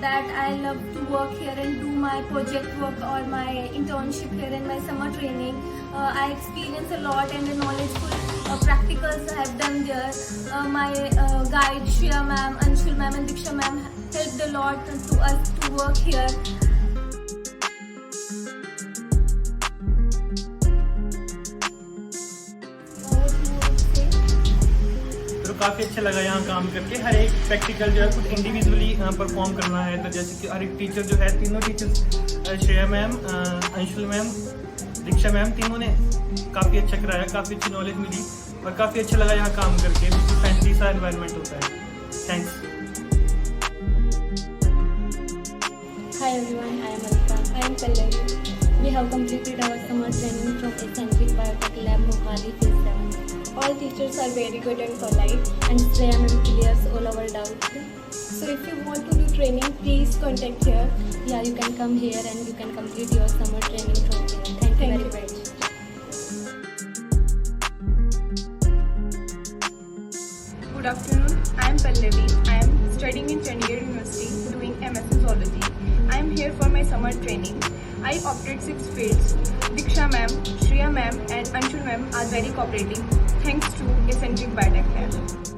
that I love to work here and do my project work or my internship here and my summer training. I experience a lot and the knowledgeful practicals I have done there. My guide Shreya ma'am, Anshul ma'am and Diksha ma'am helped a lot to us to work here. तो काफ़ी अच्छा लगा यहाँ काम करके। हर एक practical जो है खुद इंडिविजुअली परफॉर्म करना है। तो जैसे कि हर एक टीचर जो है, तीनों teachers Shreya ma'am, Anshul ma'am, Diksha ma'am, तीनों ने काफ़ी अच्छा कराया, काफ़ी अच्छी नॉलेज मिली और काफ़ी अच्छा लगा यहाँ काम करके। फ्रेंडली सा एनवायरनमेंट होता है। Thanks. Hi everyone, I am Alika. I am Pallavi. We have completed our summer training from Acentric Biotech Lab Mohali phase 7. All teachers are very good and polite. And Shreya ma'am clears all our doubts. So if you want to do training, please contact here. Yeah, you can come here and you can complete your summer training from here. Thank you very much. Good afternoon, I am Pallavi. I am studying in Chandigarh University doing MSME Zoology. I am here for my summer training. I opted 6 fields. Diksha ma'am, Shreya ma'am and Anshul ma'am are very cooperative. Thanks to Acentric Biotech Lab.